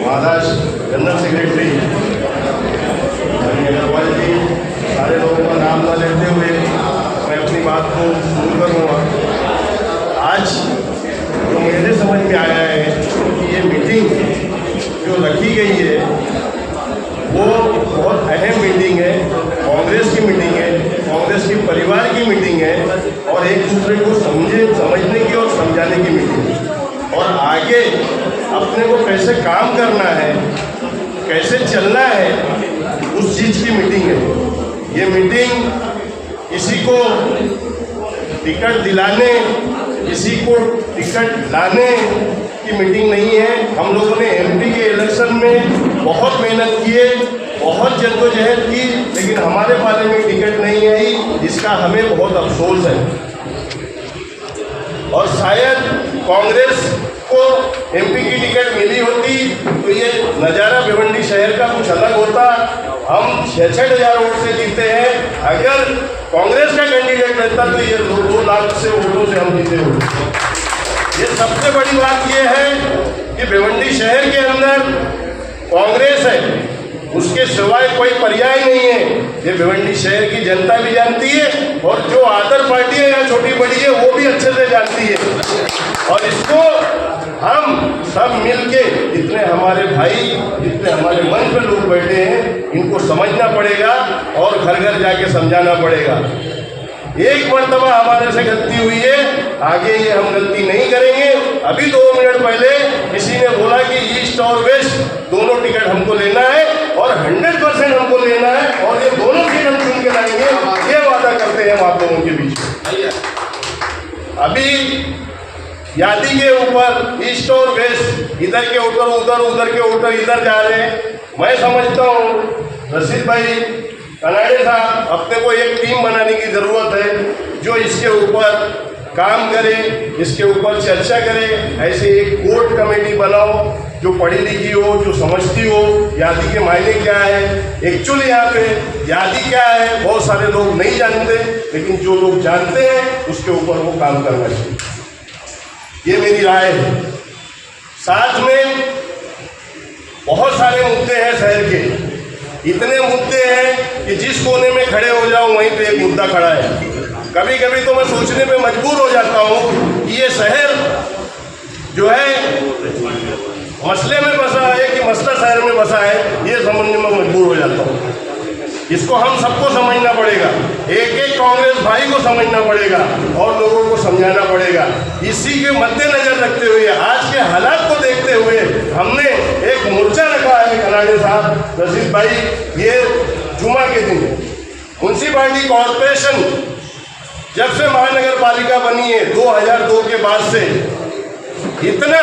Maharashtra general secretary Agarwal जी, सारे लोगों का नाम न लेते हुए मैं अपनी बात को शुरू करूँगा। आज जो मेरे समझ में आया है कि ये मीटिंग जो रखी गई है वो बहुत अहम मीटिंग है, कांग्रेस की मीटिंग है, कांग्रेस के परिवार की मीटिंग है और एक दूसरे को समझने की और समझाने की मीटिंग है। और आगे अपने को कैसे काम करना है, कैसे चलना है, उस चीज़ की मीटिंग है ये मीटिंग। किसी को टिकट दिलाने, किसी को टिकट लाने की मीटिंग नहीं है। हम लोगों ने एमपी के इलेक्शन में बहुत मेहनत की है, बहुत जद्दोजहद की, लेकिन हमारे पाले में टिकट नहीं आई, जिसका हमें बहुत अफसोस है। और शायद कांग्रेस को एमपी की टिकट मिली होती तो ये नज़ारा भिवंडी शहर का कुछ अलग होता। हम 6,000 वोट से जीते हैं। अगर कांग्रेस का कैंडिडेट रहता तो ये 2 लाख से वोटों से हम जीते होते। ये सबसे बड़ी बात ये है कि भिवंडी शहर के अंदर कांग्रेस है, उसके सिवाय कोई पर्याय नहीं है। ये भिवंडी शहर की जनता भी जानती है और जो आदर पार्टी है या छोटी बड़ी है वो भी अच्छे से जानती है। और इसको हम सब मिलके, जितने हमारे भाई, जितने हमारे मंच में लोग बैठे हैं, इनको समझना पड़ेगा और घर घर जाके समझाना पड़ेगा। एक मर्तबा हमारे से गलती हुई है, आगे ये हम गलती नहीं करेंगे। अभी 2 मिनट पहले किसी ने बोला कि ईस्ट और वेस्ट दोनों टिकट हमको लेना है और 100% हमको लेना है और ये दोनों सीट हम चुन के लाएंगे, ये वादा करते हैं हम आप लोगों के बीच में। अभी यादी के ऊपर ईस्ट और वेस्ट, इधर के वोटर उधर, उधर के वोटर इधर जा रहे हैं। मैं समझता हूँ रशीद भाई, कनाडे साहब, अपने को एक टीम बनाने की ज़रूरत है जो इसके ऊपर काम करे, इसके ऊपर चर्चा करे। ऐसे एक कोर कमेटी बनाओ जो पढ़ी लिखी हो, जो समझती हो यादी के मायने क्या है। एक्चुअली यहाँ पे यादी क्या है बहुत सारे लोग नहीं जानते, लेकिन जो लोग जानते हैं उसके ऊपर वो काम करना चाहिए, ये मेरी राय है। साथ में बहुत सारे मुद्दे हैं शहर के, इतने मुद्दे हैं कि जिस कोने में खड़े हो जाऊं वहीं पे एक मुद्दा खड़ा है। कभी कभी तो मैं सोचने पे मजबूर हो जाता हूं कि ये शहर जो है मसले में बसा है कि मसला शहर में बसा है, ये समझने में मजबूर हो जाता हूं। इसको हम सबको समझना पड़ेगा, एक एक कांग्रेस भाई को समझना पड़ेगा और लोगों को समझाना पड़ेगा। इसी के मद्देनजर रखते हुए, आज के हालात को देखते हुए हमने एक मोर्चा रखा है। कनाडे साहब, रशीद भाई, ये जुमा के दिन म्यूनसिपालिटी कॉरपोरेशन जब से महानगर पालिका बनी है 2002 के बाद से इतना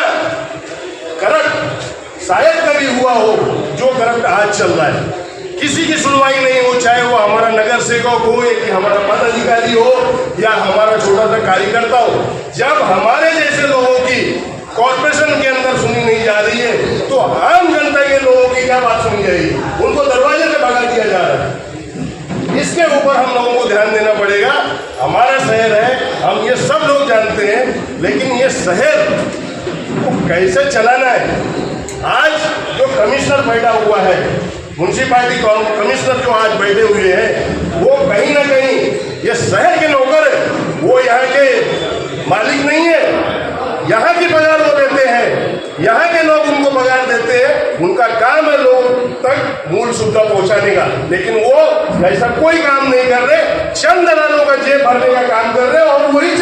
करप्ट शायद कभी हुआ हो जो करप्ट आज चल रहा है। किसी की सुनवाई नहीं हो, चाहे वो हमारा नगर सेवक हो या कि हमारा पदाधिकारी हो या हमारा छोटा सा कार्यकर्ता हो। जब हमारे जैसे लोगों की कॉर्पोरेशन के अंदर सुनी नहीं जा रही है तो आम जनता के लोगों की क्या बात सुनी जाएगी? उनको दरवाजे से भगा दिया जा रहा है। इसके ऊपर हम लोगों को ध्यान देना पड़ेगा। हमारा शहर है, हम ये सब लोग जानते हैं, लेकिन ये शहर को कैसे चलाना है। आज जो कमिश्नर बैठा हुआ है, म्यूनसिपालिटी कमिश्नर जो आज बैठे हुए हैं, वो कहीं ना कहीं ये शहर के नौकर है, वो यहाँ के मालिक नहीं है। यहाँ की पगार वो देते हैं, यहाँ के लोग उनको पगार देते हैं, उनका काम है लोग तक मूल सुविधा पहुँचाने का, लेकिन वो ऐसा कोई काम नहीं कर रहे। चंद दलालों का जेब भरने का काम कर रहे हैं और वही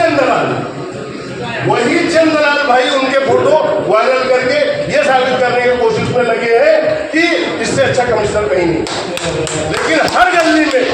चंद दलाल भाई उनके फोटो वायरल करके ये साबित करने की कोशिश में लगे हैं कि इससे अच्छा कमिश्नर कहीं नहीं। लेकिन हर गली में,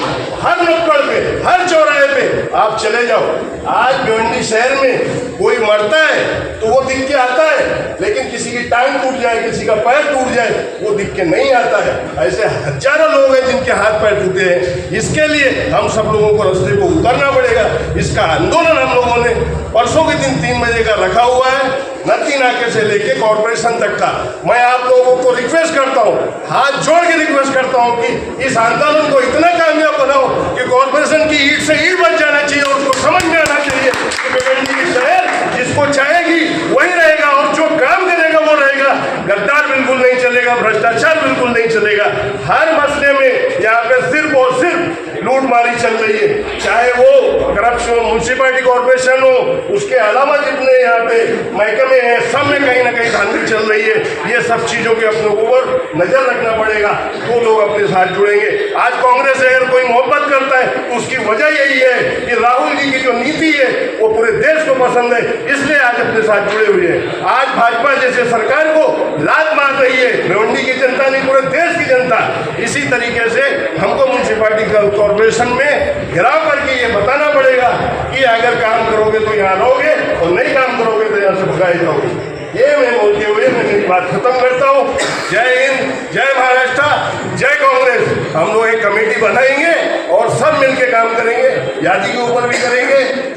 हर नुक्कड़ पे, हर चौराहे पे आप चले जाओ, आज भिवंडी शहर में कोई मरता है तो वो दिख के आता है, लेकिन किसी की टांग टूट जाए, किसी का पैर टूट जाए, वो दिख के नहीं आता है। ऐसे हजारों लोग हैं जिनके हाथ पैर टूटे हैं। इसके लिए हम सब लोगों को रास्ते को उतरना पड़ेगा। इसका आंदोलन हम लोगों ने परसों के दिन 3 बजे का रखा हुआ है। नदी नाके से लेके कॉर्पोरेशन तक का। मैं आप लोगों को रिक्वेस्ट करता हूँ, हाथ जोड़ के रिक्वेस्ट करता हूँ कि इस आंदोलन को इतना कामयाब बनाओ कि कॉर्पोरेशन की ईंट से ईंट बच जाना चाहिए और उसको समझ में आना चाहिए कि भिवंडी की शहर जिसको चाहेगी वही रहेगा और जो काम करेगा वो रहेगा। गद्दार बिल्कुल नहीं चलेगा, भ्रष्टाचार बिल्कुल नहीं चलेगा। हर मसले में यहाँ पे सिर्फ और सिर्फ लूटमारी चल रही है, चाहे वो करप्शन म्यूनसिपालिटी कॉर्पोरेशन हो, उसके अलावा जितने यहाँ पे महकमे हैं सब में कहीं ना कहीं धांधली चल रही है। ये सब चीज़ों के अपने ऊपर नजर रखना पड़ेगा तो लोग अपने साथ जुड़ेंगे। आज कांग्रेस अगर कोई मोहब्बत करता है उसकी वजह यही है कि राहुल जी की जो नीति है वो पूरे देश को पसंद है, इसलिए आज अपने साथ जुड़े हुए हैं। आज भाजपा जैसे सरकार को लात मार रही है भिवंडी की जनता नहीं, पूरे देश की जनता। इसी तरीके से हमको म्यूनसिपालिटी कॉर्पोरेशन में घेराव करके ये बताना पड़ेगा कि अगर काम करोगे तो यहाँ रहोगे और नहीं काम करोगे तो यहाँ से भगाए जाओगे। ये मैं बोलते हुए मैं मेरी बात खत्म करता हूँ। जय हिंद, जय महाराष्ट्र, जय कांग्रेस। हम लोग एक कमेटी बनाएंगे और सब मिलके काम करेंगे, यादी के ऊपर भी करेंगे।